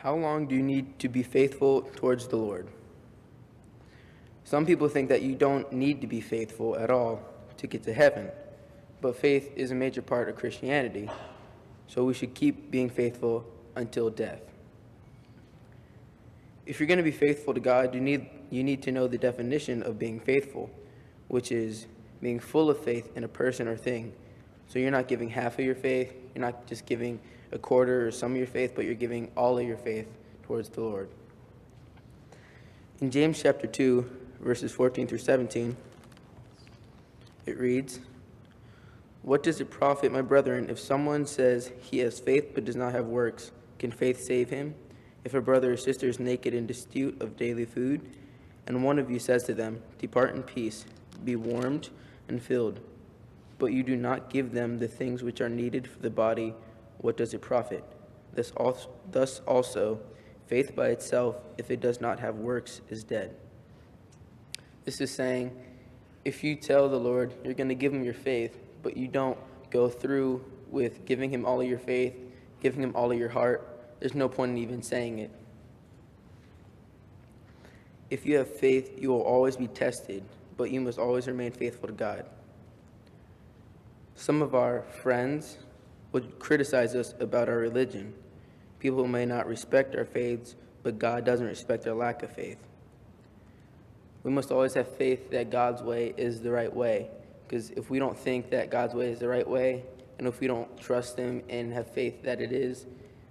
How long do you need to be faithful towards the Lord? Some people think that you don't need to be faithful at all to get to heaven, but faith is a major part of Christianity, so we should keep being faithful until death. If you're going to be faithful to God, you need to know the definition of being faithful, which is being full of faith in a person or thing. So you're not giving half of your faith, you're not just giving a quarter or some of your faith, but you're giving all of your faith towards the Lord. In James chapter 2, verses 14 through 17, it reads, "What does it profit, my brethren, if someone says he has faith but does not have works? Can faith save him? If a brother or sister is naked in dispute of daily food, and one of you says to them, 'Depart in peace, be warmed and filled,' but you do not give them the things which are needed for the body, what does it profit? Thus also, faith by itself, if it does not have works, is dead." This is saying, if you tell the Lord you're going to give him your faith, but you don't go through with giving him all of your faith, giving him all of your heart, there's no point in even saying it. If you have faith, you will always be tested, but you must always remain faithful to God. Some of our friends would criticize us about our religion. People may not respect our faiths, but God doesn't respect our lack of faith. We must always have faith that God's way is the right way, because if we don't think that God's way is the right way, and if we don't trust him and have faith that it is,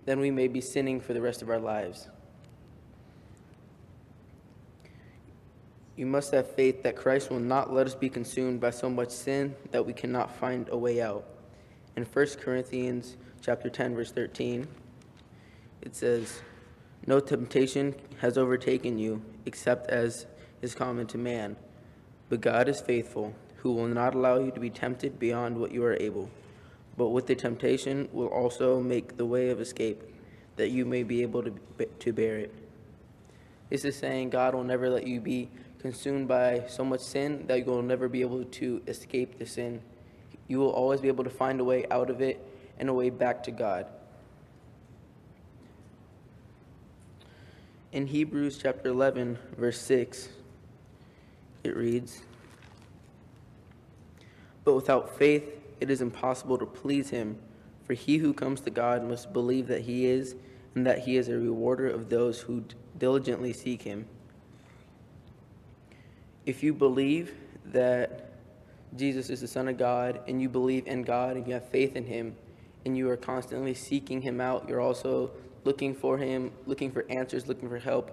then we may be sinning for the rest of our lives. You must have faith that Christ will not let us be consumed by so much sin that we cannot find a way out. In 1 Corinthians chapter 10, verse 13, it says, "No temptation has overtaken you, except as is common to man. But God is faithful, who will not allow you to be tempted beyond what you are able, but with the temptation will also make the way of escape, that you may be able to bear it." This is saying God will never let you be consumed by so much sin that you will never be able to escape the sin. You will always be able to find a way out of it and a way back to God. In Hebrews chapter 11, verse 6, it reads, "But without faith it is impossible to please him, for he who comes to God must believe that he is, and that he is a rewarder of those who diligently seek him." If you believe that Jesus is the Son of God, and you believe in God, and you have faith in him, and you are constantly seeking him out, you're also looking for him, looking for answers, looking for help,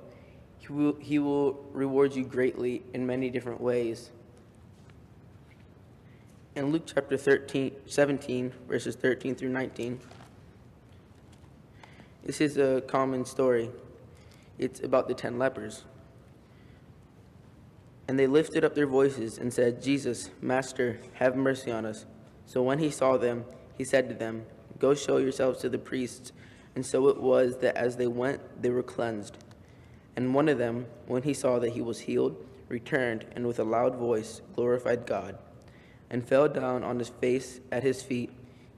he will reward you greatly in many different ways. In Luke chapter 17, verses 13 through 19, this is a common story. It's about the 10 lepers. "And they lifted up their voices and said, 'Jesus, Master, have mercy on us.' So when he saw them, he said to them, 'Go show yourselves to the priests.' And so it was that as they went, they were cleansed. And one of them, when he saw that he was healed, returned, and with a loud voice glorified God, and fell down on his face at his feet,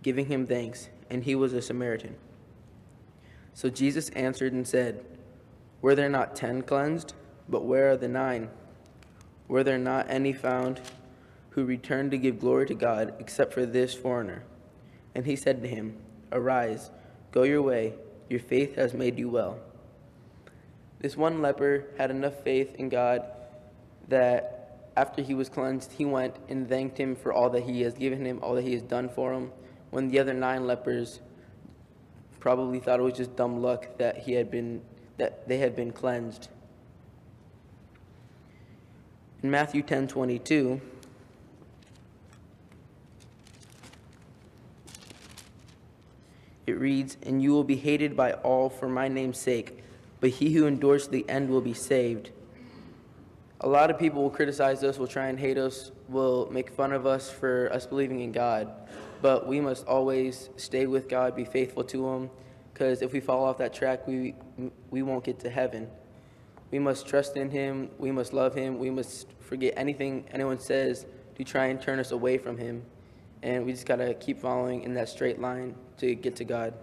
giving him thanks, and he was a Samaritan. So Jesus answered and said, 'Were there not 10 cleansed? But where are the 9? Were there not any found who returned to give glory to God, except for this foreigner?' And he said to him, 'Arise, go your way, your faith has made you well.'" This one leper had enough faith in God that after he was cleansed, he went and thanked him for all that he has given him, all that he has done for him, when the other 9 lepers probably thought it was just dumb luck that they had been cleansed. In Matthew 10:22, it reads, "And you will be hated by all for my name's sake, but he who endures to the end will be saved." A lot of people will criticize us, will try and hate us, will make fun of us for us believing in God, but we must always stay with God, be faithful to him, because if we fall off that track, we won't get to heaven. We must trust in him, we must love him, we must forget anything anyone says to try and turn us away from him, and we just got to keep following in that straight line to get to God.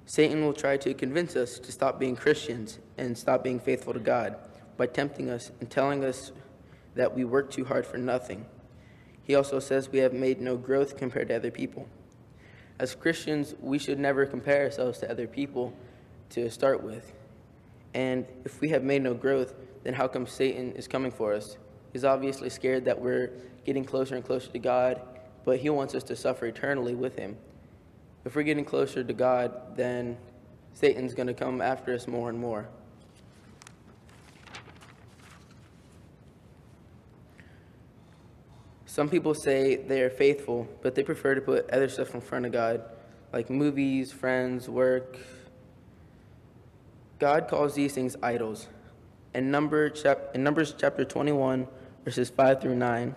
Satan will try to convince us to stop being Christians and stop being faithful to God by tempting us and telling us that we work too hard for nothing. He also says we have made no growth compared to other people. As Christians, we should never compare ourselves to other people to start with. And if we have made no growth, then how come Satan is coming for us? He's obviously scared that we're getting closer and closer to God, but he wants us to suffer eternally with him. If we're getting closer to God, then Satan's going to come after us more and more. Some people say they are faithful, but they prefer to put other stuff in front of God, like movies, friends, work. God calls these things idols. In Numbers chapter 21, verses 5 through 9,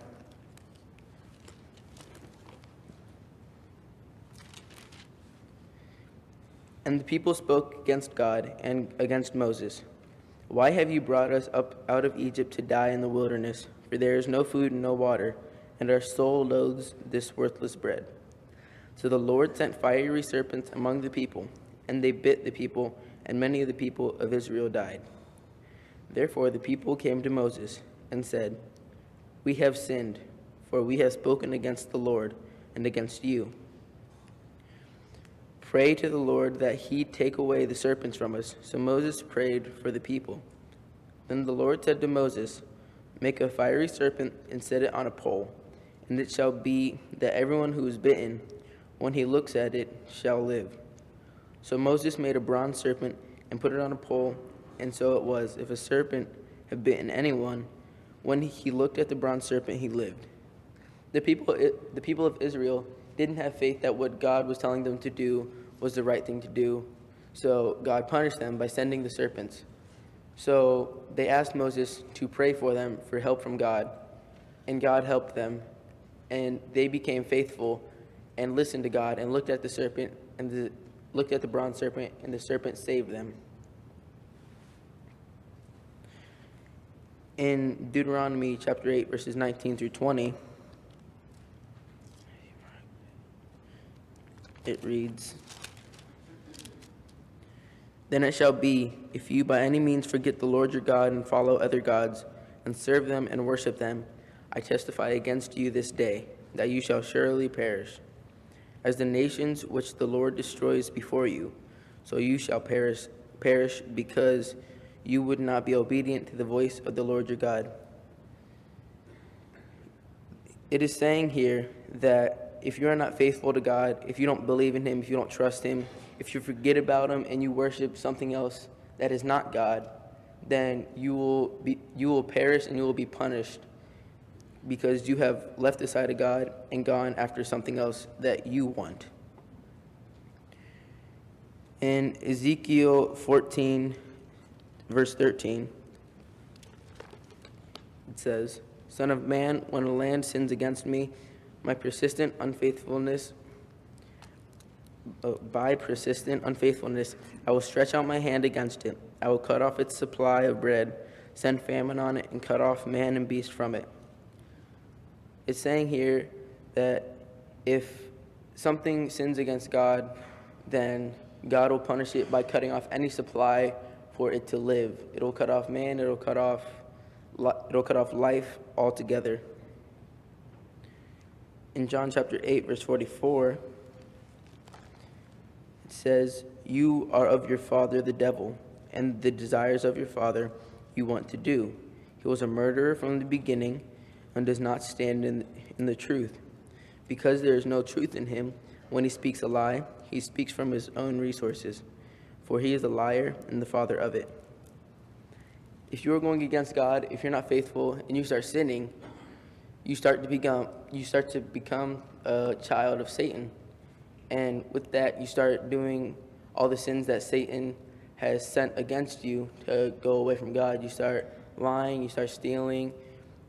and the people spoke against God and against Moses. Why have you brought us up out of Egypt to die in the wilderness? For there is no food and no water, and our soul loathes this worthless bread. So the Lord sent fiery serpents among the people, and they bit the people, and many of the people of Israel died. Therefore the people came to Moses and said, We have sinned, for we have spoken against the Lord and against you. Pray to the Lord that he take away the serpents from us. So Moses prayed for the people. Then the Lord said to Moses, Make a fiery serpent and set it on a pole, and it shall be that everyone who is bitten, when he looks at it, shall live. So Moses made a bronze serpent and put it on a pole, and so it was, if a serpent had bitten anyone, when he looked at the bronze serpent, he lived. The people of Israel didn't have faith that what God was telling them to do was the right thing to do, so God punished them by sending the serpents. So they asked Moses to pray for them for help from God, and God helped them, and they became faithful and listened to God and looked at the serpent and looked at the bronze serpent, and the serpent saved them. In Deuteronomy Chapter 8, verses 19 through 20, it reads, Then it shall be, if you by any means forget the Lord your God and follow other gods, and serve them and worship them, I testify against you this day, that you shall surely perish. As the nations which the Lord destroys before you, so you shall perish because you would not be obedient to the voice of the Lord your God. It is saying here that if you are not faithful to God, if you don't believe in him, if you don't trust him, if you forget about him and you worship something else that is not God, then you will perish and you will be punished because you have left the side of God and gone after something else that you want. In Ezekiel 14, verse 13, it says, Son of man, when a land sins against me, by persistent unfaithfulness, I will stretch out my hand against it. I will cut off its supply of bread, send famine on it, and cut off man and beast from it. It's saying here that if something sins against God, then God will punish it by cutting off any supply for it to live. It'll cut off man, it'll cut off life altogether. In John chapter 8, verse 44, it says, You are of your father the devil, and the desires of your father you want to do. He was a murderer from the beginning and does not stand in the truth, because there is no truth in him. When he speaks a lie, he speaks from his own resources, for he is a liar and the father of it. If you're going against God, if you're not faithful, and you start sinning, you start to become a child of Satan. And with that, you start doing all the sins that Satan has sent against you to go away from God. You start lying, you start stealing,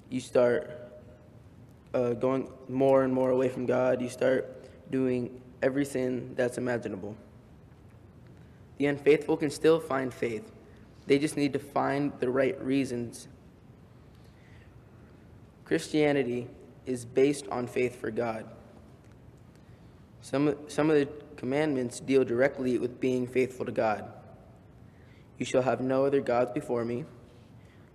you start going more and more away from God. You start doing every sin that's imaginable. The unfaithful can still find faith. They just need to find the right reasons. Christianity is based on faith for God. Some of the commandments deal directly with being faithful to God. You shall have no other gods before me.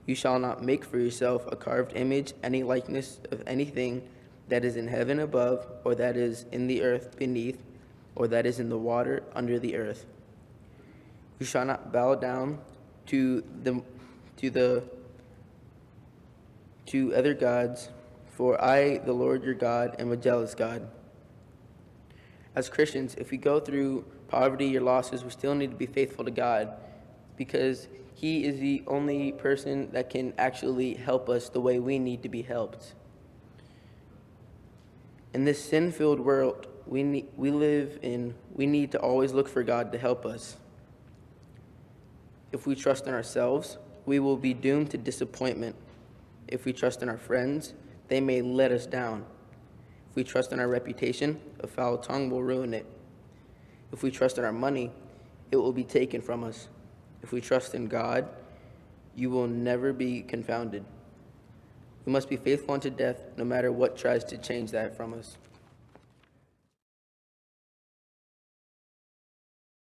You shall not make for yourself a carved image, any likeness of anything that is in heaven above, or that is in the earth beneath, or that is in the water under the earth. You shall not bow down to other gods, for I, the Lord your God, am a jealous God. As Christians, if we go through poverty or losses, we still need to be faithful to God, because He is the only person that can actually help us the way we need to be helped. In this sin-filled world we live in, we need to always look for God to help us. If we trust in ourselves, we will be doomed to disappointment. If we trust in our friends, they may let us down. If we trust in our reputation, a foul tongue will ruin it. If we trust in our money, it will be taken from us. If we trust in God, you will never be confounded. We must be faithful unto death, no matter what tries to change that from us.